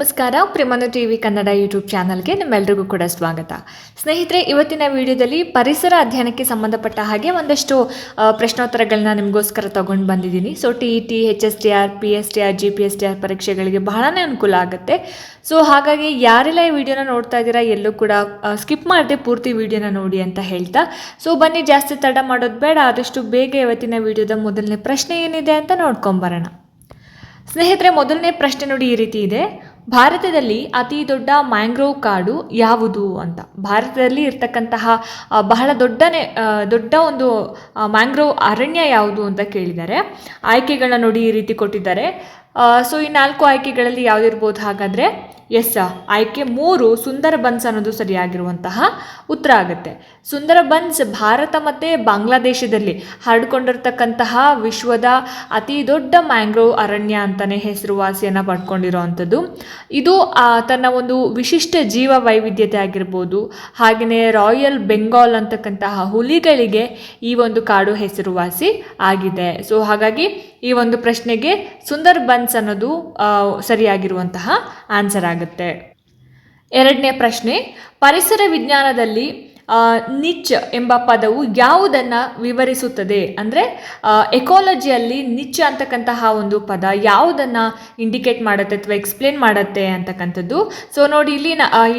ನಮಸ್ಕಾರ. ಪ್ರೇಮನು TV Kannada YouTube ಚಾನಲ್ಗೆ ನಿಮ್ಮೆಲ್ಲರಿಗೂ ಕೂಡ ಸ್ವಾಗತ. ಸ್ನೇಹಿತರೆ, ಇವತ್ತಿನ ವಿಡಿಯೋದಲ್ಲಿ ಪರಿಸರ ಅಧ್ಯಯನಕ್ಕೆ ಸಂಬಂಧಪಟ್ಟ ಹಾಗೆ ಒಂದಷ್ಟು ಪ್ರಶ್ನೋತ್ತರಗಳನ್ನ ನಿಮಗೋಸ್ಕರ ತಗೊಂಡು ಬಂದಿದ್ದೀನಿ. So TET, HSTR, PSTR, GPSTR ಪರೀಕ್ಷೆಗಳಿಗೆ ಬಹಳನೇ ಅನುಕೂಲ ಆಗುತ್ತೆ. ಸೊ ಹಾಗಾಗಿ ಯಾರೆಲ್ಲ ಈ ವಿಡಿಯೋನ ನೋಡ್ತಾ ಇದ್ದೀರಾ ಎಲ್ಲೂ ಕೂಡ ಸ್ಕಿಪ್ ಮಾಡದೆ ಪೂರ್ತಿ ವಿಡಿಯೋನ ನೋಡಿ ಅಂತ ಹೇಳ್ತಾ, ಸೊ ಬನ್ನಿ ಜಾಸ್ತಿ ತಡ ಮಾಡೋದು ಬೇಡ, ಆದಷ್ಟು ಬೇಗ ಇವತ್ತಿನ ವಿಡಿಯೋದ ಮೊದಲನೇ ಪ್ರಶ್ನೆ ಏನಿದೆ ಅಂತ ನೋಡ್ಕೊಂಬರೋಣ. ಸ್ನೇಹಿತರೆ, ಮೊದಲನೇ ಪ್ರಶ್ನೆ ನೋಡಿ ಈ ರೀತಿ ಇದೆ. ಭಾರತದಲ್ಲಿ ಅತಿ ದೊಡ್ಡ ಮ್ಯಾಂಗ್ರೋವ್ ಕಾಡು ಯಾವುದು ಅಂತ. ಭಾರತದಲ್ಲಿ ಇರ್ತಕ್ಕಂತಹ ಬಹಳ ದೊಡ್ಡ ಒಂದು ಮ್ಯಾಂಗ್ರೋವ್ ಅರಣ್ಯ ಯಾವುದು ಅಂತ ಕೇಳಿದ್ದಾರೆ. ಆಯ್ಕೆಗಳನ್ನ ನೋಡಿ ಈ ರೀತಿ ಕೊಟ್ಟಿದ್ದಾರೆ. ಸೊ ಈ 4 ಆಯ್ಕೆಗಳಲ್ಲಿ ಯಾವುದಿರ್ಬೋದು ಹಾಗಾದರೆ? ಆಯ್ಕೆ 3 ಸುಂದರಬನ್ಸ್ ಅನ್ನೋದು ಸರಿಯಾಗಿರುವಂತಹ ಉತ್ತರ ಆಗುತ್ತೆ. ಸುಂದರಬನ್ಸ್ ಭಾರತ ಮತ್ತು ಬಾಂಗ್ಲಾದೇಶದಲ್ಲಿ ಹರಡಿಕೊಂಡಿರ್ತಕ್ಕಂತಹ ವಿಶ್ವದ ಅತಿ ದೊಡ್ಡ ಮ್ಯಾಂಗ್ರೋವ್ ಅರಣ್ಯ ಅಂತಲೇ ಹೆಸರುವಾಸಿಯನ್ನು ಪಡ್ಕೊಂಡಿರೋವಂಥದ್ದು. ಇದು ತನ್ನ ಒಂದು ವಿಶಿಷ್ಟ ಜೀವ ವೈವಿಧ್ಯತೆ ಆಗಿರ್ಬೋದು, ಹಾಗೆಯೇ ರಾಯಲ್ ಬೆಂಗಾಲ್ ಅಂತಕ್ಕಂತಹ ಹುಲಿಗಳಿಗೆ ಈ ಒಂದು ಕಾಡು ಹೆಸರುವಾಸಿ ಆಗಿದೆ. ಸೊ ಹಾಗಾಗಿ ಈ ಒಂದು ಪ್ರಶ್ನೆಗೆ ಸುಂದರ್ಬನ್ಸ್ ಅನ್ನೋದು ಸರಿಯಾಗಿರುವಂತಹ ಆನ್ಸರ್ ಆಗುತ್ತೆ. ಎರಡನೇ ಪ್ರಶ್ನೆ, ಪರಿಸರ ವಿಜ್ಞಾನದಲ್ಲಿ ನಿಚ್ ಎಂಬ ಪದವು ಯಾವುದನ್ನು ವಿವರಿಸುತ್ತದೆ? ಅಂದರೆ ಎಕಾಲಜಿಯಲ್ಲಿ ನಿಚ್ ಅಂತಕ್ಕಂತಹ ಒಂದು ಪದ ಯಾವುದನ್ನು ಇಂಡಿಕೇಟ್ ಮಾಡುತ್ತೆ ಅಥವಾ ಎಕ್ಸ್ಪ್ಲೇನ್ ಮಾಡುತ್ತೆ ಅಂತಕ್ಕಂಥದ್ದು. ಸೊ ನೋಡಿ, ಇಲ್ಲಿ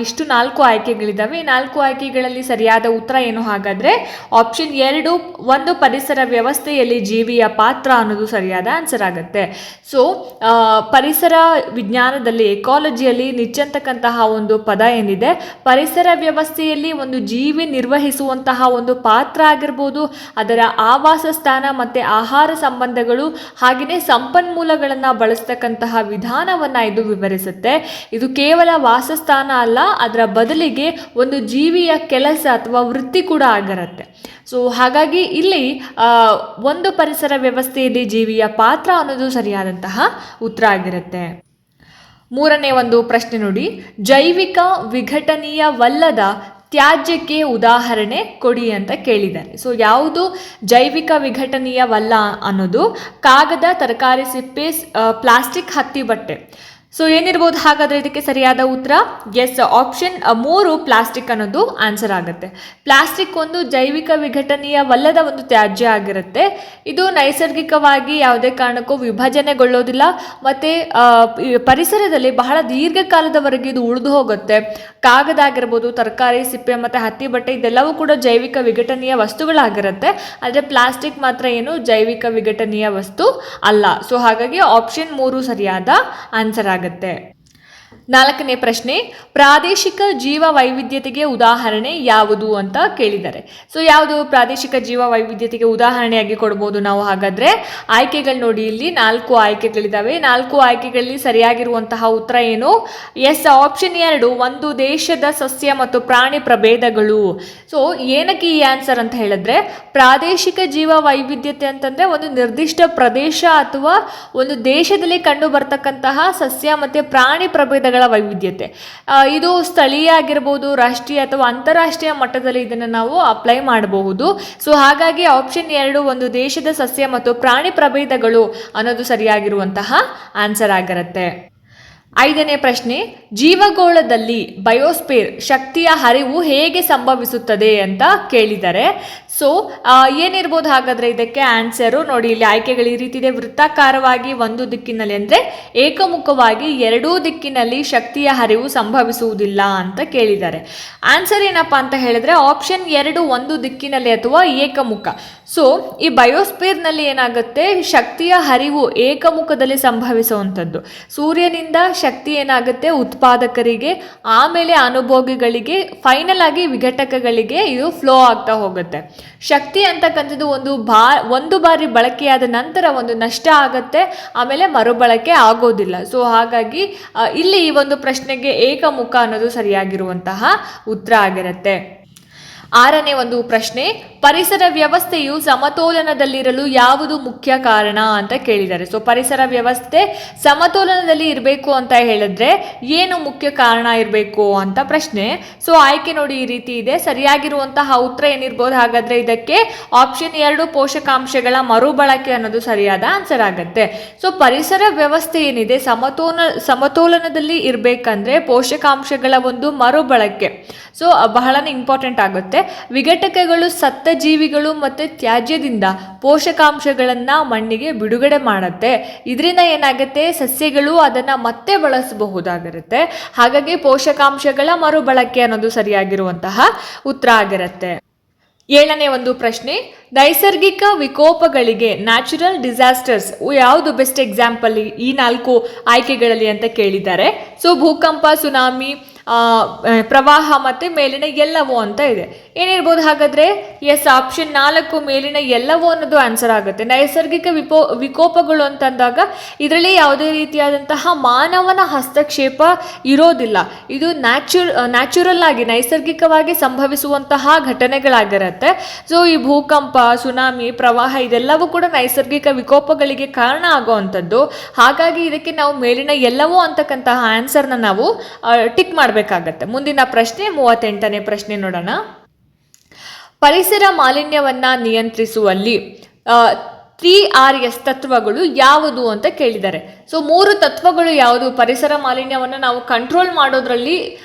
ಇಷ್ಟು 4 ಆಯ್ಕೆಗಳಿದ್ದಾವೆ. 4 ಆಯ್ಕೆಗಳಲ್ಲಿ ಸರಿಯಾದ ಉತ್ತರ ಏನು ಹಾಗಾದರೆ? ಆಪ್ಷನ್ 2, ಒಂದು ಪರಿಸರ ವ್ಯವಸ್ಥೆಯಲ್ಲಿ ಜೀವಿಯ ಪಾತ್ರ ಅನ್ನೋದು ಸರಿಯಾದ ಆನ್ಸರ್ ಆಗುತ್ತೆ. ಸೊ ಪರಿಸರ ವಿಜ್ಞಾನದಲ್ಲಿ ಎಕಾಲಜಿಯಲ್ಲಿ ನಿಚ್ ಅಂತಕ್ಕಂತಹ ಒಂದು ಪದ ಏನಿದೆ, ಪರಿಸರ ವ್ಯವಸ್ಥೆಯಲ್ಲಿ ಒಂದು ಜೀವಿ ನಿರ್ವಹಿಸುವಂತಹ ಒಂದು ಪಾತ್ರ ಆಗಿರ್ಬೋದು, ಅದರ ಆವಾಸ ಸ್ಥಾನ ಮತ್ತು ಆಹಾರ ಸಂಬಂಧಗಳು, ಹಾಗೆಯೇ ಸಂಪನ್ಮೂಲಗಳನ್ನು ಬಳಸ್ತಕ್ಕಂತಹ ವಿಧಾನವನ್ನು ಇದು ವಿವರಿಸುತ್ತೆ. ಇದು ಕೇವಲ ವಾಸಸ್ಥಾನ ಅಲ್ಲ, ಅದರ ಬದಲಿಗೆ ಒಂದು ಜೀವಿಯ ಕೆಲಸ ಅಥವಾ ವೃತ್ತಿ ಕೂಡ ಆಗಿರುತ್ತೆ. ಸೊ ಹಾಗಾಗಿ ಇಲ್ಲಿ ಒಂದು ಪರಿಸರ ವ್ಯವಸ್ಥೆಯಲ್ಲಿ ಜೀವಿಯ ಪಾತ್ರ ಅನ್ನೋದು ಸರಿಯಾದಂತಹ ಉತ್ತರ ಆಗಿರುತ್ತೆ. ಮೂರನೇ ಒಂದು ಪ್ರಶ್ನೆ ನೋಡಿ, ಜೈವಿಕ ವಿಘಟನೀಯವಲ್ಲದ ತ್ಯಾಜ್ಯಕ್ಕೆ ಉದಾಹರಣೆ ಕೊಡಿ ಅಂತ ಕೇಳಿದ್ದಾರೆ. ಸೊ ಯಾವುದು ಜೈವಿಕ ವಿಘಟನೀಯವಲ್ಲ ಅನ್ನೋದು? ಕಾಗದ, ತರಕಾರಿ ಸಿಪ್ಪೆ, ಪ್ಲಾಸ್ಟಿಕ್, ಹತ್ತಿ, ಬಟ್ಟೆ. ಸೊ ಏನಿರ್ಬೋದು ಹಾಗಾದರೆ ಇದಕ್ಕೆ ಸರಿಯಾದ ಉತ್ತರ? ಆಪ್ಷನ್ 3 ಪ್ಲಾಸ್ಟಿಕ್ ಅನ್ನೋದು ಆನ್ಸರ್ ಆಗುತ್ತೆ. ಪ್ಲಾಸ್ಟಿಕ್ ಒಂದು ಜೈವಿಕ ವಿಘಟನೀಯವಲ್ಲದ ಒಂದು ತ್ಯಾಜ್ಯ ಆಗಿರುತ್ತೆ. ಇದು ನೈಸರ್ಗಿಕವಾಗಿ ಯಾವುದೇ ಕಾರಣಕ್ಕೂ ವಿಭಜನೆಗೊಳ್ಳೋದಿಲ್ಲ ಮತ್ತು ಪರಿಸರದಲ್ಲಿ ಬಹಳ ದೀರ್ಘಕಾಲದವರೆಗೆ ಇದು ಉಳಿದು ಹೋಗುತ್ತೆ. ಕಾಗದ ಆಗಿರ್ಬೋದು, ತರಕಾರಿ ಸಿಪ್ಪೆ ಮತ್ತು ಹತ್ತಿ ಬಟ್ಟೆ ಇದೆಲ್ಲವೂ ಕೂಡ ಜೈವಿಕ ವಿಘಟನೀಯ ವಸ್ತುಗಳಾಗಿರುತ್ತೆ. ಆದರೆ ಪ್ಲಾಸ್ಟಿಕ್ ಮಾತ್ರ ಏನು ಜೈವಿಕ ವಿಘಟನೀಯ ವಸ್ತು ಅಲ್ಲ. ಸೊ ಹಾಗಾಗಿ ಆಪ್ಷನ್ 3 ಸರಿಯಾದ ಆನ್ಸರ್ ಆಗುತ್ತೆ. 4ನೇ ಪ್ರಶ್ನೆ, ಪ್ರಾದೇಶಿಕ ಜೀವ ವೈವಿಧ್ಯತೆಗೆ ಉದಾಹರಣೆ ಯಾವುದು ಅಂತ ಕೇಳಿದ್ದಾರೆ. ಸೊ ಯಾವುದು ಪ್ರಾದೇಶಿಕ ಜೀವ ವೈವಿಧ್ಯತೆಗೆ ಉದಾಹರಣೆಯಾಗಿ ಕೊಡ್ಬೋದು ನಾವು ಹಾಗಾದರೆ? ಆಯ್ಕೆಗಳು ನೋಡಿ, ಇಲ್ಲಿ 4 ಆಯ್ಕೆಗಳಿದ್ದಾವೆ. 4 ಆಯ್ಕೆಗಳಲ್ಲಿ ಸರಿಯಾಗಿರುವಂತಹ ಉತ್ತರ ಏನು? ಆಪ್ಷನ್ 2, ಒಂದು ದೇಶದ ಸಸ್ಯ ಮತ್ತು ಪ್ರಾಣಿ ಪ್ರಭೇದಗಳು. ಸೊ ಏನಕ್ಕೆ ಈ ಆನ್ಸರ್ ಅಂತ ಹೇಳಿದ್ರೆ, ಪ್ರಾದೇಶಿಕ ಜೀವ ವೈವಿಧ್ಯತೆ ಅಂತಂದರೆ ಒಂದು ನಿರ್ದಿಷ್ಟ ಪ್ರದೇಶ ಅಥವಾ ಒಂದು ದೇಶದಲ್ಲಿ ಕಂಡು ಬರ್ತಕ್ಕಂತಹ ಸಸ್ಯ ಮತ್ತು ಪ್ರಾಣಿ ಪ್ರಭೇದಗಳ ವೈವಿಧ್ಯತೆ. ಇದು ಸ್ಥಳೀಯ ಆಗಿರ್ಬೋದು, ರಾಷ್ಟ್ರೀಯ ಅಥವಾ ಅಂತಾರಾಷ್ಟ್ರೀಯ ಮಟ್ಟದಲ್ಲಿ ಇದನ್ನು ನಾವು ಅಪ್ಲೈ ಮಾಡಬಹುದು. ಸೊ ಹಾಗಾಗಿ ಆಪ್ಷನ್ 2, ಒಂದು ದೇಶದ ಸಸ್ಯ ಮತ್ತು ಪ್ರಾಣಿ ಪ್ರಭೇದಗಳು ಅನ್ನೋದು ಸರಿಯಾಗಿರುವಂತಹ ಆನ್ಸರ್ ಆಗಿರುತ್ತೆ. 5ನೇ ಪ್ರಶ್ನೆ, ಜೀವಗೋಳದಲ್ಲಿ ಬಯೋಸ್ಫಿಯರ್ ಶಕ್ತಿಯ ಹರಿವು ಹೇಗೆ ಸಂಭವಿಸುತ್ತದೆ ಅಂತ ಕೇಳಿದ್ದಾರೆ. ಸೊ ಏನಿರ್ಬೋದು ಹಾಗಾದರೆ ಇದಕ್ಕೆ ಆನ್ಸರು? ನೋಡಿ, ಇಲ್ಲಿ ಆಯ್ಕೆಗಳು ಈ ರೀತಿ ಇದೆ. ವೃತ್ತಾಕಾರವಾಗಿ ಒಂದು ದಿಕ್ಕಿನಲ್ಲಿ ಅಂದರೆ ಏಕಮುಖವಾಗಿ ಎರಡೂ ದಿಕ್ಕಿನಲ್ಲಿ ಶಕ್ತಿಯ ಹರಿವು ಸಂಭವಿಸುವುದಿಲ್ಲ ಅಂತ ಕೇಳಿದ್ದಾರೆ. ಆನ್ಸರ್ ಏನಪ್ಪ ಅಂತ ಹೇಳಿದ್ರೆ ಆಪ್ಷನ್ 2, ಒಂದು ದಿಕ್ಕಿನಲ್ಲಿ ಅಥವಾ ಏಕಮುಖ. ಸೊ ಈ ಬಯೋಸ್ಫಿಯರ್ನಲ್ಲಿ ಏನಾಗುತ್ತೆ, ಶಕ್ತಿಯ ಹರಿವು ಏಕಮುಖದಲ್ಲಿ ಸಂಭವಿಸುವಂಥದ್ದು. ಸೂರ್ಯನಿಂದ ಶಕ್ತಿ ಏನಾಗುತ್ತೆ ಉತ್ಪಾದಕರಿಗೆ, ಆಮೇಲೆ ಅನುಭೋಗಿಗಳಿಗೆ, ಫೈನಲ್ ಆಗಿ ವಿಘಟಕಗಳಿಗೆ ಇದು ಫ್ಲೋ ಆಗ್ತಾ ಹೋಗುತ್ತೆ. ಶಕ್ತಿ ಅಂತಕ್ಕಂಥದ್ದು ಒಂದು ಬಾರಿ ಬಳಕೆಯಾದ ನಂತರ ಒಂದು ನಷ್ಟ ಆಗುತ್ತೆ, ಆಮೇಲೆ ಮರುಬಳಕೆ ಆಗೋದಿಲ್ಲ. ಸೊ ಹಾಗಾಗಿ ಇಲ್ಲಿ ಈ ಒಂದು ಪ್ರಶ್ನೆಗೆ ಏಕಮುಖ ಅನ್ನೋದು ಸರಿಯಾಗಿರುವಂತಹ ಉತ್ತರ ಆಗಿರುತ್ತೆ. 6ನೇ ಒಂದು ಪ್ರಶ್ನೆ, ಪರಿಸರ ವ್ಯವಸ್ಥೆಯು ಸಮತೋಲನದಲ್ಲಿರಲು ಯಾವುದು ಮುಖ್ಯ ಕಾರಣ ಅಂತ ಕೇಳಿದ್ದಾರೆ. ಸೊ ಪರಿಸರ ವ್ಯವಸ್ಥೆ ಸಮತೋಲನದಲ್ಲಿ ಇರಬೇಕು ಅಂತ ಹೇಳಿದ್ರೆ ಏನು ಮುಖ್ಯ ಕಾರಣ ಇರಬೇಕು ಅಂತ ಪ್ರಶ್ನೆ. ಸೊ ಆಯ್ಕೆ ನೋಡಿ ಈ ರೀತಿ ಇದೆ. ಸರಿಯಾಗಿರುವಂತಹ ಉತ್ತರ ಏನಿರ್ಬೋದು ಹಾಗಾದ್ರೆ ಇದಕ್ಕೆ ಆಪ್ಷನ್ 2 ಪೋಷಕಾಂಶಗಳ ಮರುಬಳಕೆ ಅನ್ನೋದು ಸರಿಯಾದ ಆನ್ಸರ್ ಆಗುತ್ತೆ. ಸೊ ಪರಿಸರ ವ್ಯವಸ್ಥೆ ಏನಿದೆ ಸಮತೋಲನದಲ್ಲಿ ಇರಬೇಕಂದ್ರೆ ಪೋಷಕಾಂಶಗಳ ಒಂದು ಮರುಬಳಕೆ ಸೊ ಬಹಳನೇ ಇಂಪಾರ್ಟೆಂಟ್ ಆಗುತ್ತೆ. ವಿಘಟಕಗಳು ಸತ್ತ ಜೀವಿಗಳು ಮತ್ತು ತ್ಯಾಜ್ಯದಿಂದ ಪೋಷಕಾಂಶಗಳನ್ನು ಮಣ್ಣಿಗೆ ಬಿಡುಗಡೆ ಮಾಡುತ್ತೆ. ಇದರಿಂದ ಏನಾಗುತ್ತೆ, ಸಸ್ಯಗಳು ಅದನ್ನು ಮತ್ತೆ ಬಳಸಬಹುದಾಗಿರುತ್ತೆ. ಹಾಗಾಗಿ ಪೋಷಕಾಂಶಗಳ ಮರುಬಳಕೆ ಅನ್ನೋದು ಸರಿಯಾಗಿರುವಂತಹ ಉತ್ತರ ಆಗಿರುತ್ತೆ. 7ನೇ ಒಂದು ಪ್ರಶ್ನೆ, ನೈಸರ್ಗಿಕ ವಿಕೋಪಗಳಿಗೆ ನ್ಯಾಚುರಲ್ ಡಿಸಾಸ್ಟರ್ಸ್ ಯಾವುದು ಬೆಸ್ಟ್ ಎಕ್ಸಾಂಪಲ್ ಈ 4 ಆಯ್ಕೆಗಳಲ್ಲಿ ಅಂತ ಕೇಳಿದ್ದಾರೆ. ಸೊ ಭೂಕಂಪ, ಸುನಾಮಿ, ಪ್ರವಾಹ ಮತ್ತು ಮೇಲಿನ ಎಲ್ಲವೂ ಅಂತ ಇದೆ. ಏನಿರ್ಬೋದು ಹಾಗಾದರೆ ಎಸ್ ಆಪ್ಷನ್ 4 ಮೇಲಿನ ಎಲ್ಲವೂ ಅನ್ನೋದು ಆನ್ಸರ್ ಆಗುತ್ತೆ. ನೈಸರ್ಗಿಕ ವಿಕೋಪಗಳು ಅಂತಂದಾಗ ಇದರಲ್ಲಿ ಯಾವುದೇ ರೀತಿಯಾದಂತಹ ಮಾನವನ ಹಸ್ತಕ್ಷೇಪ ಇರೋದಿಲ್ಲ. ಇದು ನ್ಯಾಚುರಲ್ ಆಗಿ ನೈಸರ್ಗಿಕವಾಗಿ ಸಂಭವಿಸುವಂತಹ ಘಟನೆಗಳಾಗಿರುತ್ತೆ. ಸೊ ಈ ಭೂಕಂಪ, ಸುನಾಮಿ, ಪ್ರವಾಹ ಇದೆಲ್ಲವೂ ಕೂಡ ನೈಸರ್ಗಿಕ ವಿಕೋಪಗಳಿಗೆ ಕಾರಣ ಆಗುವಂಥದ್ದು. ಹಾಗಾಗಿ ಇದಕ್ಕೆ ನಾವು ಮೇಲಿನ ಎಲ್ಲವೂ ಅಂತಕ್ಕಂತಹ ಆನ್ಸರ್ನ ನಾವು ಟಿಕ್ ಮಾಡಬೇಕಾಗತ್ತೆ. ಮುಂದಿನ ಪ್ರಶ್ನೆ 38ನೇ ಪ್ರಶ್ನೆ ನೋಡೋಣ. ಪರಿಸರ ಮಾಲಿನ್ಯವನ್ನ ನಿಯಂತ್ರಿಸುವಲ್ಲಿ 3Rs ತತ್ವಗಳು ಯಾವುದು ಅಂತ ಕೇಳಿದ್ದಾರೆ. ಸೊ 3 ತತ್ವಗಳು ಯಾವುದು, ಪರಿಸರ ಮಾಲಿನ್ಯವನ್ನು ನಾವು ಕಂಟ್ರೋಲ್ ಮಾಡೋದ್ರಲ್ಲಿ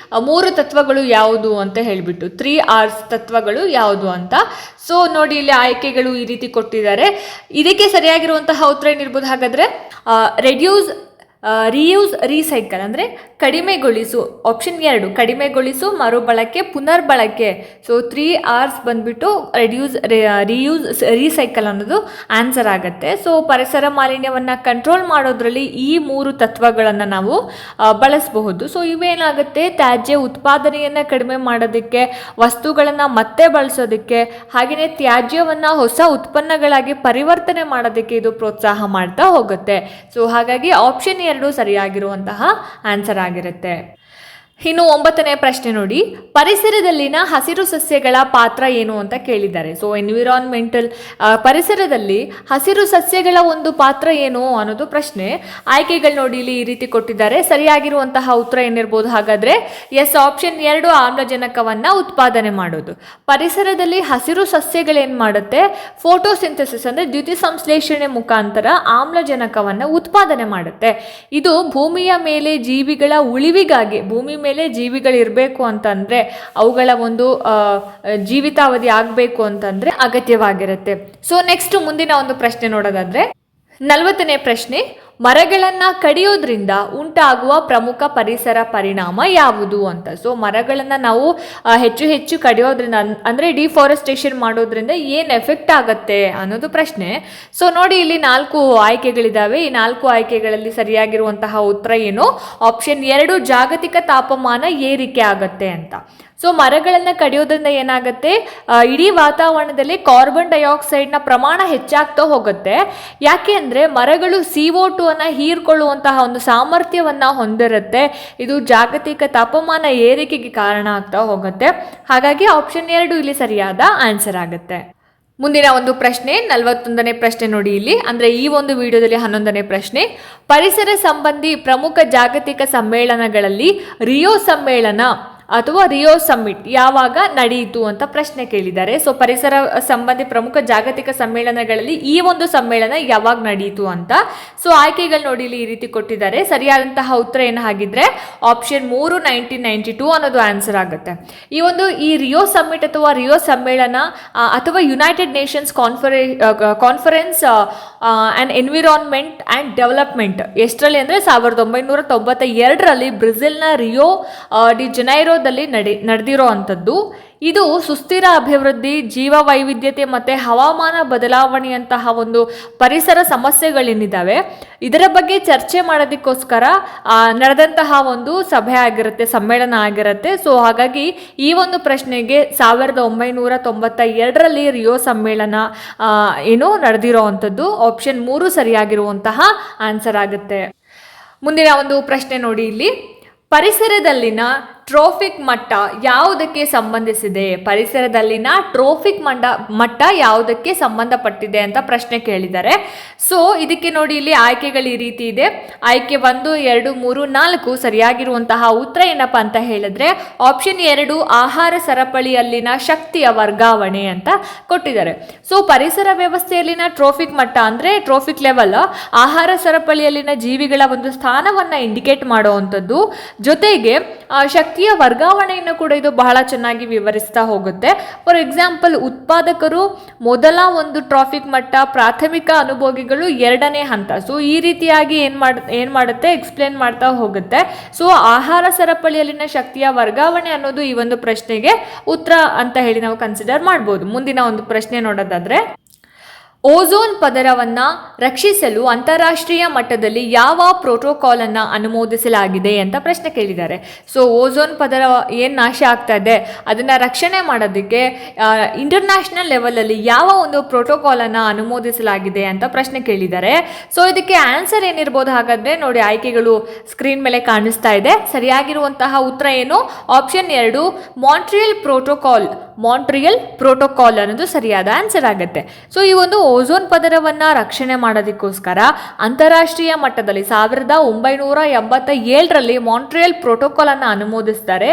3 ತತ್ವಗಳು ಯಾವುದು ಅಂತ ಹೇಳಿಬಿಟ್ಟು 3Rs ತತ್ವಗಳು ಯಾವುದು ಅಂತ. ಸೊ ನೋಡಿ ಇಲ್ಲಿ ಆಯ್ಕೆಗಳು ಈ ರೀತಿ ಕೊಟ್ಟಿದ್ದಾರೆ. ಇದಕ್ಕೆ ಸರಿಯಾಗಿರುವಂತಹ ಉತ್ತರ ಏನಿರ್ಬೋದು ಹಾಗಾದ್ರೆ ರೆಡ್ಯೂಸ್, ರಿಯೂಸ್, ರೀಸೈಕಲ್ ಅಂದರೆ ಕಡಿಮೆಗೊಳಿಸು. ಆಪ್ಷನ್ 2 ಕಡಿಮೆಗೊಳಿಸು, ಮರುಬಳಕೆ, ಪುನರ್ಬಳಕೆ. ಸೊ 3Rs ಬಂದ್ಬಿಟ್ಟು ರೆಡ್ಯೂಸ್, ರಿಯೂಸ್, ರೀಸೈಕಲ್ ಅನ್ನೋದು ಆನ್ಸರ್ ಆಗುತ್ತೆ. ಸೊ ಪರಿಸರ ಮಾಲಿನ್ಯವನ್ನು ಕಂಟ್ರೋಲ್ ಮಾಡೋದ್ರಲ್ಲಿ ಈ 3 ತತ್ವಗಳನ್ನು ನಾವು ಬಳಸಬಹುದು. ಸೊ ಇವೇನಾಗುತ್ತೆ, ತ್ಯಾಜ್ಯ ಉತ್ಪಾದನೆಯನ್ನು ಕಡಿಮೆ ಮಾಡೋದಕ್ಕೆ, ವಸ್ತುಗಳನ್ನು ಮತ್ತೆ ಬಳಸೋದಕ್ಕೆ, ಹಾಗೆಯೇ ತ್ಯಾಜ್ಯವನ್ನು ಹೊಸ ಉತ್ಪನ್ನಗಳಾಗಿ ಪರಿವರ್ತನೆ ಮಾಡೋದಕ್ಕೆ ಇದು ಪ್ರೋತ್ಸಾಹ ಮಾಡ್ತಾ ಹೋಗುತ್ತೆ. ಸೊ ಹಾಗಾಗಿ ಆಪ್ಷನ್ 2 ಸರಿಯಾಗಿರುವಂತಹ ಆನ್ಸರ್ ಆಗಿರುತ್ತೆ. ಇನ್ನು 9ನೇ ಪ್ರಶ್ನೆ ನೋಡಿ, ಪರಿಸರದಲ್ಲಿನ ಹಸಿರು ಸಸ್ಯಗಳ ಪಾತ್ರ ಏನು ಅಂತ ಕೇಳಿದ್ದಾರೆ. ಸೊ ಎನ್ವಿರಾನ್ಮೆಂಟಲ್, ಪರಿಸರದಲ್ಲಿ ಹಸಿರು ಸಸ್ಯಗಳ ಒಂದು ಪಾತ್ರ ಏನು ಅನ್ನೋದು ಪ್ರಶ್ನೆ. ಆಯ್ಕೆಗಳು ನೋಡಿ ಇಲ್ಲಿ ಈ ರೀತಿ ಕೊಟ್ಟಿದ್ದಾರೆ. ಸರಿಯಾಗಿರುವಂತಹ ಉತ್ತರ ಏನಿರ್ಬೋದು ಹಾಗಾದ್ರೆ ಎಸ್ ಆಪ್ಷನ್ 2 ಆಮ್ಲಜನಕವನ್ನು ಉತ್ಪಾದನೆ ಮಾಡೋದು. ಪರಿಸರದಲ್ಲಿ ಹಸಿರು ಸಸ್ಯಗಳೇನು ಮಾಡುತ್ತೆ, ಫೋಟೋಸಿಂಥಸಿಸ್ ಅಂದರೆ ದ್ಯುತಿ ಸಂಶ್ಲೇಷಣೆ ಮುಖಾಂತರ ಆಮ್ಲಜನಕವನ್ನು ಉತ್ಪಾದನೆ ಮಾಡುತ್ತೆ. ಇದು ಭೂಮಿಯ ಮೇಲೆ ಜೀವಿಗಳ ಉಳಿವಿಗಾಗಿ, ಭೂಮಿ ಮೇಲೆ ಜೀವಿಗಳಿರಬೇಕು ಅಂತಂದ್ರೆ ಅವುಗಳ ಒಂದು ಜೀವಿತಾವಧಿ ಆಗಬೇಕು ಅಂತಂದ್ರೆ ಅಗತ್ಯವಾಗಿರುತ್ತೆ. ಸೊ ನೆಕ್ಸ್ಟ್ ಮುಂದಿನ ಒಂದು ಪ್ರಶ್ನೆ ನೋಡೋದಾದ್ರೆ 40ನೇ ಪ್ರಶ್ನೆ, ಮರಗಳನ್ನು ಕಡಿಯೋದ್ರಿಂದ ಉಂಟಾಗುವ ಪ್ರಮುಖ ಪರಿಸರ ಪರಿಣಾಮ ಯಾವುದು ಅಂತ. ಸೊ ಮರಗಳನ್ನು ನಾವು ಹೆಚ್ಚು ಕಡಿಯೋದ್ರಿಂದ ಅಂದರೆ ಡಿಫಾರೆಸ್ಟೇಷನ್ ಮಾಡೋದ್ರಿಂದ ಏನು ಎಫೆಕ್ಟ್ ಆಗುತ್ತೆ ಅನ್ನೋದು ಪ್ರಶ್ನೆ. ಸೊ ನೋಡಿ ಇಲ್ಲಿ 4 ಆಯ್ಕೆಗಳಿದ್ದಾವೆ. ಈ 4 ಆಯ್ಕೆಗಳಲ್ಲಿ ಸರಿಯಾಗಿರುವಂತಹ ಉತ್ತರ ಏನು, ಆಪ್ಷನ್ 2 ಜಾಗತಿಕ ತಾಪಮಾನ ಏರಿಕೆ ಆಗತ್ತೆ ಅಂತ. ಸೊ ಮರಗಳನ್ನು ಕಡಿಯೋದ್ರಿಂದ ಏನಾಗುತ್ತೆ, ಇಡೀ ವಾತಾವರಣದಲ್ಲಿ ಕಾರ್ಬನ್ ಡೈಆಕ್ಸೈಡ್ನ ಪ್ರಮಾಣ ಹೆಚ್ಚಾಗ್ತಾ ಹೋಗುತ್ತೆ. ಯಾಕೆ ಅಂದರೆ ಮರಗಳು CO2 ಅನ್ನು ಹೀರ್ಕೊಳ್ಳುವಂತಹ ಒಂದು ಸಾಮರ್ಥ್ಯವನ್ನು ಹೊಂದಿರುತ್ತೆ. ಇದು ಜಾಗತಿಕ ತಾಪಮಾನ ಏರಿಕೆಗೆ ಕಾರಣ ಆಗ್ತಾ ಹೋಗುತ್ತೆ. ಹಾಗಾಗಿ ಆಪ್ಷನ್ 2 ಇಲ್ಲಿ ಸರಿಯಾದ ಆನ್ಸರ್ ಆಗುತ್ತೆ. ಮುಂದಿನ ಒಂದು ಪ್ರಶ್ನೆ 41ನೇ ಪ್ರಶ್ನೆ ನೋಡಿ ಇಲ್ಲಿ, ಅಂದರೆ ಈ ಒಂದು ವಿಡಿಯೋದಲ್ಲಿ 11ನೇ ಪ್ರಶ್ನೆ, ಪರಿಸರ ಸಂಬಂಧಿ ಪ್ರಮುಖ ಜಾಗತಿಕ ಸಮ್ಮೇಳನಗಳಲ್ಲಿ ರಿಯೋ ಸಮ್ಮೇಳನ ಅಥವಾ ರಿಯೋ ಸಮ್ಮಿಟ್ ಯಾವಾಗ ನಡೆಯಿತು ಅಂತ ಪ್ರಶ್ನೆ ಕೇಳಿದ್ದಾರೆ. ಸೊ ಪರಿಸರ ಸಂಬಂಧಿ ಪ್ರಮುಖ ಜಾಗತಿಕ ಸಮ್ಮೇಳನಗಳಲ್ಲಿ ಈ ಒಂದು ಸಮ್ಮೇಳನ ಯಾವಾಗ ನಡೆಯಿತು ಅಂತ. ಸೊ ಆಯ್ಕೆಗಳು ನೋಡಿ ಇಲ್ಲಿ ಈ ರೀತಿ ಕೊಟ್ಟಿದ್ದಾರೆ. ಸರಿಯಾದಂತಹ ಉತ್ತರ ಏನು ಹಾಗಿದ್ರೆ ಆಪ್ಷನ್ 3 1992 ಅನ್ನೋದು ಆನ್ಸರ್ ಆಗುತ್ತೆ. ಈ ರಿಯೋ ಸಮ್ಮಿಟ್ ಅಥವಾ ರಿಯೋ ಸಮ್ಮೇಳನ ಅಥವಾ United Nations Conference and environment and development ಎಷ್ಟರಲ್ಲಿ ಅಂದರೆ 1992ರಲ್ಲಿ ಬ್ರೆಜಿಲ್ನ ರಿಯೋ ಡಿ ಜನೈರೋ ನಡೆದಿರೋ ಅಂಥದ್ದು. ಇದು ಸುಸ್ಥಿರ ಅಭಿವೃದ್ಧಿ, ಜೀವ ವೈವಿಧ್ಯತೆ ಮತ್ತು ಹವಾಮಾನ ಬದಲಾವಣೆಯಂತಹ ಒಂದು ಪರಿಸರ ಸಮಸ್ಯೆಗಳೇನಿದ್ದಾವೆ ಇದರ ಬಗ್ಗೆ ಚರ್ಚೆ ಮಾಡೋದಕ್ಕೋಸ್ಕರ ನಡೆದಂತಹ ಒಂದು ಸಭೆ ಆಗಿರುತ್ತೆ, ಸಮ್ಮೇಳನ ಆಗಿರುತ್ತೆ. ಸೊ ಹಾಗಾಗಿ ಈ ಒಂದು ಪ್ರಶ್ನೆಗೆ 1992ರಲ್ಲಿ ರಿಯೋ ಸಮ್ಮೇಳನ ನಡೆದಿರೋ ಅಂಥದ್ದು ಆಪ್ಷನ್ 3 ಸರಿಯಾಗಿರುವಂತಹ ಆನ್ಸರ್ ಆಗುತ್ತೆ. ಮುಂದಿನ ಒಂದು ಪ್ರಶ್ನೆ ನೋಡಿ ಇಲ್ಲಿ, ಪರಿಸರದಲ್ಲಿನ ಟ್ರೋಫಿಕ್ ಮಟ್ಟ ಯಾವುದಕ್ಕೆ ಸಂಬಂಧಿಸಿದೆ? ಪರಿಸರದಲ್ಲಿನ ಟ್ರೋಫಿಕ್ ಮಟ್ಟ ಯಾವುದಕ್ಕೆ ಸಂಬಂಧಪಟ್ಟಿದೆ ಅಂತ ಪ್ರಶ್ನೆ ಕೇಳಿದ್ದಾರೆ. ಸೊ ಇದಕ್ಕೆ ನೋಡಿ ಇಲ್ಲಿ ಆಯ್ಕೆಗಳು ಈ ರೀತಿ ಇದೆ. ಆಯ್ಕೆ 1, 2, 3, 4 ಸರಿಯಾಗಿರುವಂತಹ ಉತ್ತರ ಏನಪ್ಪ ಅಂತ ಹೇಳಿದ್ರೆ ಆಪ್ಷನ್ 2 ಆಹಾರ ಸರಪಳಿಯಲ್ಲಿನ ಶಕ್ತಿಯ ವರ್ಗಾವಣೆ ಅಂತ ಕೊಟ್ಟಿದ್ದಾರೆ. ಸೊ ಪರಿಸರ ವ್ಯವಸ್ಥೆಯಲ್ಲಿನ ಟ್ರೋಫಿಕ್ ಮಟ್ಟ ಅಂದ್ರೆ ಟ್ರೋಫಿಕ್ ಲೆವೆಲ್ ಆಹಾರ ಸರಪಳಿಯಲ್ಲಿನ ಜೀವಿಗಳ ಒಂದು ಸ್ಥಾನವನ್ನ ಇಂಡಿಕೇಟ್ ಮಾಡುವಂಥದ್ದು. ಜೊತೆಗೆ ಶಕ್ತಿಯ ವರ್ಗಾವಣೆಯನ್ನು ಕೂಡ ಇದು ಬಹಳ ಚೆನ್ನಾಗಿ ವಿವರಿಸ್ತಾ ಹೋಗುತ್ತೆ. ಫಾರ್ ಎಕ್ಸಾಂಪಲ್, ಉತ್ಪಾದಕರು ಮೊದಲ ಒಂದು ಟ್ರಾಫಿಕ್ ಮಟ್ಟ, ಪ್ರಾಥಮಿಕ ಅನುಭೋಗಿಗಳು 2ನೇ ಹಂತ. ಸೊ ಈ ರೀತಿಯಾಗಿ ಏನ್ ಮಾಡುತ್ತೆ ಎಕ್ಸ್ಪ್ಲೇನ್ ಮಾಡ್ತಾ ಹೋಗುತ್ತೆ. ಸೊ ಆಹಾರ ಸರಪಳಿಯಲ್ಲಿನ ಶಕ್ತಿಯ ವರ್ಗಾವಣೆ ಅನ್ನೋದು ಈ ಒಂದು ಪ್ರಶ್ನೆಗೆ ಉತ್ತರ ಅಂತ ಹೇಳಿ ನಾವು ಕನ್ಸಿಡರ್ ಮಾಡ್ಬೋದು. ಮುಂದಿನ ಒಂದು ಪ್ರಶ್ನೆ ನೋಡೋದಾದ್ರೆ, ಓಝೋನ್ ಪದರವನ್ನು ರಕ್ಷಿಸಲು ಅಂತಾರಾಷ್ಟ್ರೀಯ ಮಟ್ಟದಲ್ಲಿ ಯಾವ ಪ್ರೋಟೋಕಾಲ್ ಅನ್ನು ಅನುಮೋದಿಸಲಾಗಿದೆ ಅಂತ ಪ್ರಶ್ನೆ ಕೇಳಿದ್ದಾರೆ. ಸೊ ಓಝೋನ್ ಪದರ ಏನು ನಾಶ ಆಗ್ತಾ ಇದೆ ಅದನ್ನು ರಕ್ಷಣೆ ಮಾಡೋದಕ್ಕೆ ಇಂಟರ್ನ್ಯಾಷನಲ್ ಲೆವೆಲಲ್ಲಿ ಯಾವ ಒಂದು ಪ್ರೋಟೋಕಾಲ್ ಅನ್ನು ಅನುಮೋದಿಸಲಾಗಿದೆ ಅಂತ ಪ್ರಶ್ನೆ ಕೇಳಿದ್ದಾರೆ. ಸೊ ಇದಕ್ಕೆ ಆನ್ಸರ್ ಏನಿರ್ಬೋದು ಹಾಗಾದ್ರೆ ನೋಡಿ, ಆಯ್ಕೆಗಳು ಸ್ಕ್ರೀನ್ ಮೇಲೆ ಕಾಣಿಸ್ತಾ ಇದೆ. ಸರಿಯಾಗಿರುವಂತಹ ಉತ್ತರ ಏನು? ಆಪ್ಷನ್ 2 ಮಾಂಟ್ರಿಯಲ್ ಪ್ರೋಟೋಕಾಲ್ ಅನ್ನೋದು ಸರಿಯಾದ ಆನ್ಸರ್ ಆಗುತ್ತೆ. ಸೊ ಈ ಒಂದು ಓಝೋನ್ ಪದರವನ್ನ ರಕ್ಷಣೆ ಮಾಡೋದಕ್ಕೋಸ್ಕರ ಅಂತಾರಾಷ್ಟ್ರೀಯ ಮಟ್ಟದಲ್ಲಿ 1987ರಲ್ಲಿ ಮಾಂಟ್ರಿಯಲ್ ಪ್ರೋಟೋಕಾಲ್ ಅನ್ನು ಅನುಮೋದಿಸ್ತಾರೆ.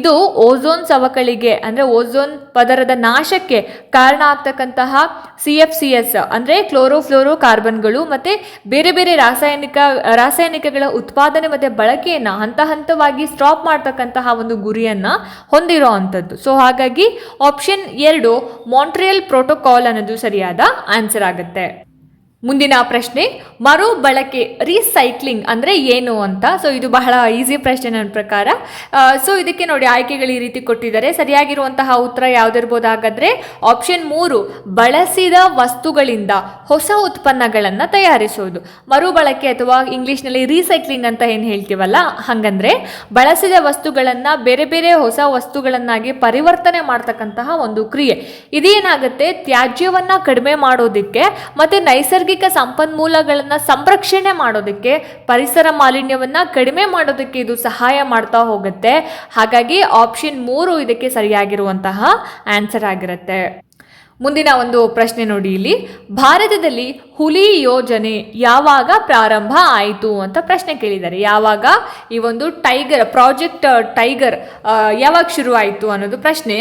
ಇದು ಓಝೋನ್ ಸವಕಳಿಗೆ ಅಂದ್ರೆ ಓಝೋನ್ ಪದರದ ನಾಶಕ್ಕೆ ಕಾರಣ ಆಗ್ತಕ್ಕಂತಹ CFCs ಅಂದ್ರೆ ಕ್ಲೋರೋಫ್ಲೋರೋ ಕಾರ್ಬನ್ಗಳು ಮತ್ತೆ ಬೇರೆ ಬೇರೆ ರಾಸಾಯನಿಕಗಳ ಉತ್ಪಾದನೆ ಮತ್ತೆ ಬಳಕೆಯನ್ನ ಹಂತ ಹಂತವಾಗಿ ಸ್ಟಾಪ್ ಮಾಡ್ತಕ್ಕಂತಹ ಒಂದು ಗುರಿಯನ್ನ ಹೊಂದಿರೋ ಅಂಥದ್ದು. ಸೊ ಹಾಗಾಗಿ ಆಪ್ಷನ್ 2 ಮಾಂಟ್ರಿಯಲ್ ಪ್ರೋಟೋಕಾಲ್ ಅನ್ನೋದು ಸರಿಯಾದ ಆನ್ಸರ್ ಆಗುತ್ತೆ. ಮುಂದಿನ ಪ್ರಶ್ನೆ, ಮರುಬಳಕೆ ರೀಸೈಕ್ಲಿಂಗ್ ಅಂದರೆ ಏನು ಅಂತ. ಸೊ ಇದು ಬಹಳ ಈಸಿ ಪ್ರಶ್ನೆ ನನ್ನ ಪ್ರಕಾರ. ಸೊ ಇದಕ್ಕೆ ನೋಡಿ ಆಯ್ಕೆಗಳು ಈ ರೀತಿ ಕೊಟ್ಟಿದ್ದಾರೆ. ಸರಿಯಾಗಿರುವಂತಹ ಉತ್ತರ ಯಾವುದಿರ್ಬೋದು ಹಾಗಾದರೆ ಆಪ್ಷನ್ 3 ಬಳಸಿದ ವಸ್ತುಗಳಿಂದ ಹೊಸ ಉತ್ಪನ್ನಗಳನ್ನು ತಯಾರಿಸೋದು. ಮರುಬಳಕೆ ಅಥವಾ ಇಂಗ್ಲೀಷ್ನಲ್ಲಿ ರೀಸೈಕ್ಲಿಂಗ್ ಅಂತ ಏನು ಹೇಳ್ತೀವಲ್ಲ, ಹಾಗಂದ್ರೆ ಬಳಸಿದ ವಸ್ತುಗಳನ್ನು ಬೇರೆ ಬೇರೆ ಹೊಸ ವಸ್ತುಗಳನ್ನಾಗಿ ಪರಿವರ್ತನೆ ಮಾಡ್ತಕ್ಕಂತಹ ಒಂದು ಕ್ರಿಯೆ. ಇದೇನಾಗುತ್ತೆ, ತ್ಯಾಜ್ಯವನ್ನು ಕಡಿಮೆ ಮಾಡೋದಕ್ಕೆ ಮತ್ತು ನೈಸರ್ಗಿಕ ಸಂಪನ್ಮೂಲಗಳನ್ನು ಸಂರಕ್ಷಣೆ ಮಾಡೋದಕ್ಕೆ, ಪರಿಸರ ಮಾಲಿನ್ಯವನ್ನು ಕಡಿಮೆ ಮಾಡೋದಕ್ಕೆ ಇದು ಸಹಾಯ ಮಾಡ್ತಾ ಹೋಗುತ್ತೆ. ಹಾಗಾಗಿ ಆಪ್ಷನ್ 3 ಇದಕ್ಕೆ ಸರಿಯಾಗಿರುವಂತಹ ಆನ್ಸರ್ ಆಗಿರುತ್ತೆ. ಮುಂದಿನ ಒಂದು ಪ್ರಶ್ನೆ ನೋಡಿ, ಇಲ್ಲಿ ಭಾರತದಲ್ಲಿ ಹುಲಿ ಯೋಜನೆ ಯಾವಾಗ ಪ್ರಾರಂಭ ಆಯಿತು ಅಂತ ಪ್ರಶ್ನೆ ಕೇಳಿದ್ದಾರೆ. ಯಾವಾಗ ಈ ಒಂದು ಪ್ರಾಜೆಕ್ಟ್ ಟೈಗರ್ ಯಾವಾಗ ಶುರು ಆಯಿತು ಅನ್ನೋದು ಪ್ರಶ್ನೆ.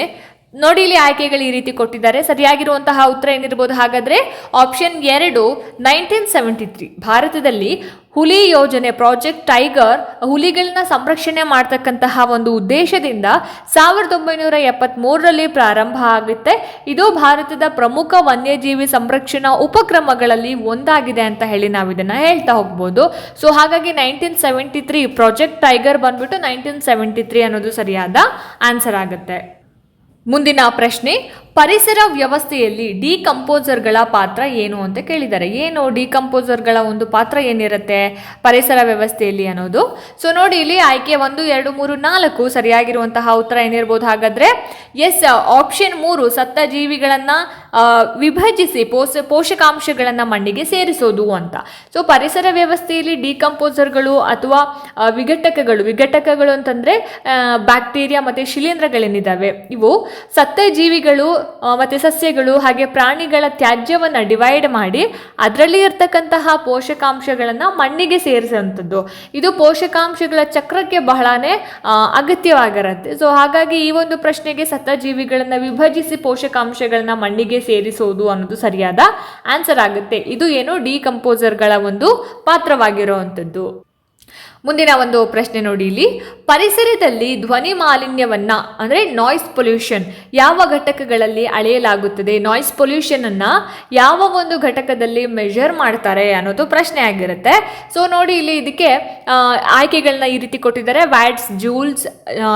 ನೋಡಿ ಇಲ್ಲಿ ಆಯ್ಕೆಗಳು ಈ ರೀತಿ ಕೊಟ್ಟಿದ್ದಾರೆ. ಸರಿಯಾಗಿರುವಂತಹ ಉತ್ತರ ಏನಿರ್ಬೋದು ಹಾಗಾದ್ರೆ ಆಪ್ಷನ್ 2 1973. ಭಾರತದಲ್ಲಿ ಹುಲಿ ಯೋಜನೆ ಪ್ರಾಜೆಕ್ಟ್ ಟೈಗರ್ ಹುಲಿಗಳನ್ನ ಸಂರಕ್ಷಣೆ ಮಾಡ್ತಕ್ಕಂತಹ ಒಂದು ಉದ್ದೇಶದಿಂದ 1973ರಲ್ಲಿ ಪ್ರಾರಂಭ ಆಗುತ್ತೆ. ಇದು ಭಾರತದ ಪ್ರಮುಖ ವನ್ಯಜೀವಿ ಸಂರಕ್ಷಣಾ ಉಪಕ್ರಮಗಳಲ್ಲಿ ಒಂದಾಗಿದೆ ಅಂತ ಹೇಳಿ ನಾವು ಇದನ್ನ ಹೇಳ್ತಾ ಹೋಗ್ಬೋದು. ಸೊ ಹಾಗಾಗಿ 1973 ಪ್ರಾಜೆಕ್ಟ್ ಟೈಗರ್ ಬಂದ್ಬಿಟ್ಟು 1973 ಅನ್ನೋದು ಸರಿಯಾದ ಆನ್ಸರ್ ಆಗುತ್ತೆ. ಮುಂದಿನ ಪ್ರಶ್ನೆ, ಪರಿಸರ ವ್ಯವಸ್ಥೆಯಲ್ಲಿ ಡಿಕಂಪೋಸರ್ಗಳ ಪಾತ್ರ ಏನು ಅಂತ ಕೇಳಿದ್ದಾರೆ. ಏನು ಡಿಕಂಪೋಸರ್ಗಳ ಒಂದು ಪಾತ್ರ ಏನಿರುತ್ತೆ ಪರಿಸರ ವ್ಯವಸ್ಥೆಯಲ್ಲಿ ಅನ್ನೋದು. ಸೊ ನೋಡಿ ಇಲ್ಲಿ ಆಯ್ಕೆ 1, 2, 3, 4 ಸರಿಯಾಗಿರುವಂತಹ ಉತ್ತರ ಏನಿರ್ಬೋದು ಹಾಗಾದ್ರೆ ಎಸ್, ಆಪ್ಷನ್ 3 ಸತ್ತ ಜೀವಿಗಳನ್ನ ವಿಭಜಿಸಿ ಪೋಷಕಾಂಶಗಳನ್ನ ಮಣ್ಣಿಗೆ ಸೇರಿಸೋದು ಅಂತ. ಸೊ ಪರಿಸರ ವ್ಯವಸ್ಥೆಯಲ್ಲಿ ಡಿಕಂಪೋಸರ್ಗಳು ಅಥವಾ ವಿಘಟಕಗಳು ಅಂತಂದ್ರೆ ಬ್ಯಾಕ್ಟೀರಿಯಾ ಮತ್ತೆ ಶಿಲೀಂಧ್ರಗಳೇನಿದ್ದಾವೆ, ಇವು ಸತ್ತ ಜೀವಿಗಳು ಮತ್ತೆ ಸಸ್ಯಗಳು ಹಾಗೆ ಪ್ರಾಣಿಗಳ ತ್ಯಾಜ್ಯವನ್ನ ಡಿವೈಡ್ ಮಾಡಿ ಅದರಲ್ಲಿ ಇರ್ತಕ್ಕಂತಹ ಪೋಷಕಾಂಶಗಳನ್ನ ಮಣ್ಣಿಗೆ ಸೇರಿಸುವಂಥದ್ದು. ಇದು ಪೋಷಕಾಂಶಗಳ ಚಕ್ರಕ್ಕೆ ಬಹಳನೇ ಅಗತ್ಯವಾಗಿರುತ್ತೆ. ಸೊ ಹಾಗಾಗಿ ಈ ಒಂದು ಪ್ರಶ್ನೆಗೆ ಸತ್ತ ಜೀವಿಗಳನ್ನ ವಿಭಜಿಸಿ ಪೋಷಕಾಂಶಗಳನ್ನ ಮಣ್ಣಿಗೆ ಸೇರಿಸೋದು ಅನ್ನೋದು ಸರಿಯಾದ ಆನ್ಸರ್ ಆಗುತ್ತೆ. ಇದು ಏನು ಡಿಕಂಪೋಸರ್ಗಳ ಒಂದು ಪಾತ್ರವಾಗಿರುವಂಥದ್ದು. ಮುಂದಿನ ಒಂದು ಪ್ರಶ್ನೆ ನೋಡಿ, ಇಲ್ಲಿ ಪರಿಸರದಲ್ಲಿ ಧ್ವನಿ ಮಾಲಿನ್ಯವನ್ನ ಅಂದ್ರೆ ನಾಯ್ಸ್ ಪೊಲ್ಯೂಷನ್ ಯಾವ ಘಟಕಗಳಲ್ಲಿ ಅಳೆಯಲಾಗುತ್ತದೆ? ನಾಯ್ಸ್ ಪೊಲ್ಯೂಷನ್ ಅನ್ನ ಯಾವ ಒಂದು ಘಟಕದಲ್ಲಿ ಮೆಜರ್ ಮಾಡ್ತಾರೆ ಅನ್ನೋದು ಪ್ರಶ್ನೆ ಆಗಿರುತ್ತೆ. ಸೊ ನೋಡಿ ಇಲ್ಲಿ ಇದಕ್ಕೆ ಆಯ್ಕೆಗಳನ್ನ ಈ ರೀತಿ ಕೊಟ್ಟಿದ್ದಾರೆ. ವ್ಯಾಟ್ಸ್, ಜೂಲ್ಸ್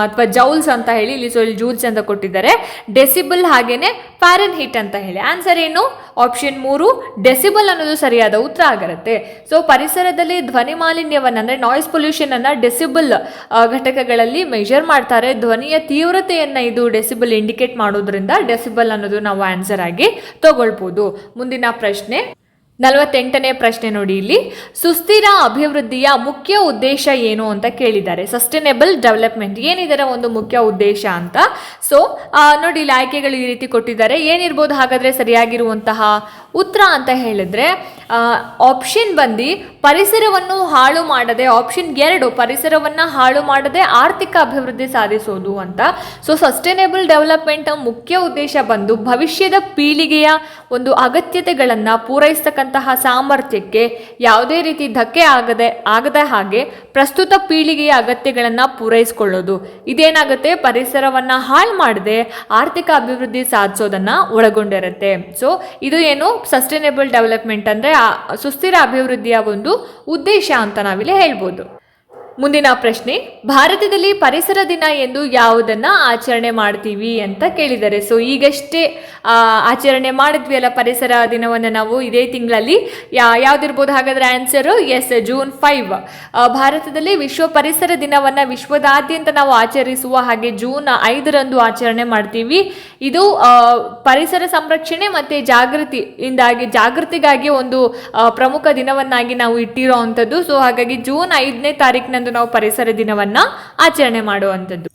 ಅಥವಾ ಜೌಲ್ಸ್ ಅಂತ ಹೇಳಿ, ಇಲ್ಲಿ ಜೂಲ್ಸ್ ಅಂತ ಕೊಟ್ಟಿದ್ದಾರೆ. ಡೆಸಿಬಲ್ ಹಾಗೇನೆ ಫ್ಯಾರನ್ ಹೀಟ್ ಅಂತ ಹೇಳಿ. ಆನ್ಸರ್ ಏನು? ಆಪ್ಷನ್ 3 ಡೆಸಿಬಲ್ ಅನ್ನೋದು ಸರಿಯಾದ ಉತ್ತರ ಆಗಿರುತ್ತೆ. ಸೊ ಪರಿಸರದಲ್ಲಿ ಧ್ವನಿ ಮಾಲಿನ್ಯವನ್ನ ಅಂದ್ರೆ ನಾಯ್ಸ್ ಪೊಲ್ಯೂಷನ್ ಅನ್ನ ಡೆಸಿಬಲ್ ಘಟಕಗಳಲ್ಲಿ ಮೆಜರ್ ಮಾಡ್ತಾರೆ. ಧ್ವನಿಯ ತೀವ್ರತೆಯನ್ನ ಇದು ಡೆಸಿಬಲ್ ಇಂಡಿಕೇಟ್ ಮಾಡೋದ್ರಿಂದ ಡೆಸಿಬಲ್ ಅನ್ನೋದು ನಾವು ಆನ್ಸರ್ ಆಗಿ ತಗೊಳ್ಬಹುದು. ಮುಂದಿನ ಪ್ರಶ್ನೆ, 48ನೇ ಪ್ರಶ್ನೆ ನೋಡಿ ಇಲ್ಲಿ, ಸುಸ್ಥಿರ ಅಭಿವೃದ್ಧಿಯ ಮುಖ್ಯ ಉದ್ದೇಶ ಏನು ಅಂತ ಕೇಳಿದ್ದಾರೆ. ಸಸ್ಟೈನೇಬಲ್ ಡೆವಲಪ್ಮೆಂಟ್ ಏನಿದರ ಒಂದು ಮುಖ್ಯ ಉದ್ದೇಶ ಅಂತ. ಸೊ ನೋಡಿ ಇಲ್ಲಿ ಆಯ್ಕೆಗಳು ಈ ರೀತಿ ಕೊಟ್ಟಿದ್ದಾರೆ. ಏನಿರ್ಬೋದು ಹಾಗಾದರೆ ಸರಿಯಾಗಿರುವಂತಹ ಉತ್ತರ ಅಂತ ಹೇಳಿದ್ರೆ ಆಪ್ಷನ್ ಬಂದು ಪರಿಸರವನ್ನು ಹಾಳು ಮಾಡದೆ, ಆಪ್ಷನ್ 2 ಪರಿಸರವನ್ನು ಹಾಳು ಮಾಡದೆ ಆರ್ಥಿಕ ಅಭಿವೃದ್ಧಿ ಸಾಧಿಸೋದು ಅಂತ. ಸೊ ಸಸ್ಟೈನೇಬಲ್ ಡೆವಲಪ್ಮೆಂಟ್ ಮುಖ್ಯ ಉದ್ದೇಶ ಬಂದು ಭವಿಷ್ಯದ ಪೀಳಿಗೆಯ ಒಂದು ಅಗತ್ಯತೆಗಳನ್ನು ಪೂರೈಸ್ತಕ್ಕಂತಹ ಸಾಮರ್ಥ್ಯಕ್ಕೆ ಯಾವುದೇ ರೀತಿ ಧಕ್ಕೆ ಆಗದ ಹಾಗೆ ಪ್ರಸ್ತುತ ಪೀಳಿಗೆಯ ಅಗತ್ಯಗಳನ್ನು ಪೂರೈಸಿಕೊಳ್ಳೋದು. ಇದೇನಾಗುತ್ತೆ, ಪರಿಸರವನ್ನು ಹಾಳು ಮಾಡದೆ ಆರ್ಥಿಕ ಅಭಿವೃದ್ಧಿ ಸಾಧಿಸೋದನ್ನು ಒಳಗೊಂಡಿರುತ್ತೆ. ಸೊ ಇದು ಏನು ಸಸ್ಟೈನೇಬಲ್ ಡೆವಲಪ್ಮೆಂಟ್ ಅಂದರೆ ಸುಸ್ಥಿರ ಅಭಿವೃದ್ಧಿಯ ಒಂದು ಉದ್ದೇಶ ಅಂತ ನಾವಿಲ್ಲಿ ಹೇಳ್ಬೋದು. ಮುಂದಿನ ಪ್ರಶ್ನೆ, ಭಾರತದಲ್ಲಿ ಪರಿಸರ ದಿನ ಎಂದು ಯಾವುದನ್ನು ಆಚರಣೆ ಮಾಡ್ತೀವಿ ಅಂತ ಕೇಳಿದ್ದಾರೆ. ಸೊ ಈಗಷ್ಟೇ ಆಚರಣೆ ಮಾಡಿದ್ವಿ ಅಲ್ಲ ಪರಿಸರ ದಿನವನ್ನು ನಾವು ಇದೇ ತಿಂಗಳಲ್ಲಿ. ಯಾವುದಿರ್ಬೋದು ಹಾಗಾದರೆ ಆನ್ಸರು ಎಸ್, ಜೂನ್ 5. ಭಾರತದಲ್ಲಿ ವಿಶ್ವ ಪರಿಸರ ದಿನವನ್ನು ವಿಶ್ವದಾದ್ಯಂತ ನಾವು ಆಚರಿಸುವ ಹಾಗೆ ಜೂನ್ 5ರಂದು ಆಚರಣೆ ಮಾಡ್ತೀವಿ. ಇದು ಪರಿಸರ ಸಂರಕ್ಷಣೆ ಮತ್ತು ಜಾಗೃತಿಗಾಗಿ ಒಂದು ಪ್ರಮುಖ ದಿನವನ್ನಾಗಿ ನಾವು ಇಟ್ಟಿರೋ ಅಂಥದ್ದು. ಸೊ ಹಾಗಾಗಿ ಜೂನ್ 5ನೇ ತಾರೀಕಿನ ನಾವು ಪರಿಸರ ದಿನವನ್ನ ಆಚರಣೆ ಮಾಡುವಂಥದ್ದು.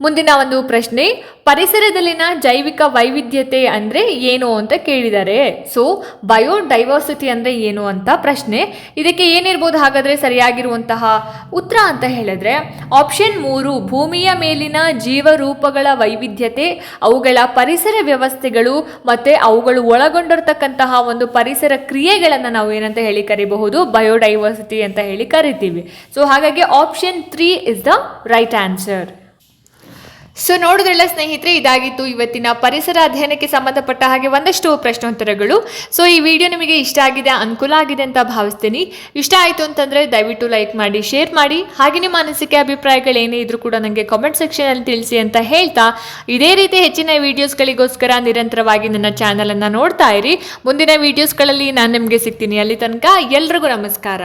ಮುಂದಿನ ಒಂದು ಪ್ರಶ್ನೆ, ಪರಿಸರದಲ್ಲಿನ ಜೈವಿಕ ವೈವಿಧ್ಯತೆ ಅಂದರೆ ಏನು ಅಂತ ಕೇಳಿದ್ದಾರೆ. ಸೊ ಬಯೋಡೈವರ್ಸಿಟಿ ಅಂದರೆ ಏನು ಅಂತ ಪ್ರಶ್ನೆ. ಇದಕ್ಕೆ ಏನಿರ್ಬೋದು ಹಾಗಾದರೆ ಸರಿಯಾಗಿರುವಂತಹ ಉತ್ತರ ಅಂತ ಹೇಳಿದ್ರೆ ಆಪ್ಷನ್ 3 ಭೂಮಿಯ ಮೇಲಿನ ಜೀವರೂಪಗಳ ವೈವಿಧ್ಯತೆ, ಅವುಗಳ ಪರಿಸರ ವ್ಯವಸ್ಥೆಗಳು ಮತ್ತು ಅವುಗಳು ಒಳಗೊಂಡಿರ್ತಕ್ಕಂತಹ ಒಂದು ಪರಿಸರ ಕ್ರಿಯೆಗಳನ್ನು ನಾವು ಏನಂತ ಹೇಳಿ ಕರಿಬಹುದು, ಬಯೋಡೈವರ್ಸಿಟಿ ಅಂತ ಹೇಳಿ ಕರಿತೀವಿ. ಸೊ ಹಾಗಾಗಿ option 3 is the right answer. So ನೋಡಿದ್ರಲ್ಲ ಸ್ನೇಹಿತರೆ, ಇದಾಗಿತ್ತು ಇವತ್ತಿನ ಪರಿಸರ ಅಧ್ಯಯನಕ್ಕೆ ಸಂಬಂಧಪಟ್ಟ ಹಾಗೆ ಒಂದಷ್ಟು ಪ್ರಶ್ನೋತ್ತರಗಳು. ಸೊ ಈ ವಿಡಿಯೋ ನಿಮಗೆ ಇಷ್ಟ ಆಗಿದೆ, ಅನುಕೂಲ ಆಗಿದೆ ಅಂತ ಭಾವಿಸ್ತೀನಿ. ಇಷ್ಟ ಆಯಿತು ಅಂತಂದರೆ ದಯವಿಟ್ಟು ಲೈಕ್ ಮಾಡಿ, ಶೇರ್ ಮಾಡಿ. ಹಾಗೆ ನಿಮ್ಮ ಅನಿಸಿಕೆ ಅಭಿಪ್ರಾಯಗಳು ಏನೇ ಇದ್ರೂ ಕೂಡ ನನಗೆ ಕಾಮೆಂಟ್ ಸೆಕ್ಷನಲ್ಲಿ ತಿಳಿಸಿ ಅಂತ ಹೇಳ್ತಾ, ಇದೇ ರೀತಿ ಹೆಚ್ಚಿನ ವೀಡಿಯೋಸ್ಗಳಿಗೋಸ್ಕರ ನಿರಂತರವಾಗಿ ನನ್ನ ಚಾನಲನ್ನು ನೋಡ್ತಾ ಇರಿ. ಮುಂದಿನ ವೀಡಿಯೋಸ್ಗಳಲ್ಲಿ ನಾನು ನಿಮಗೆ ಸಿಗ್ತೀನಿ. ಅಲ್ಲಿ ತನಕ ಎಲ್ರಿಗೂ ನಮಸ್ಕಾರ.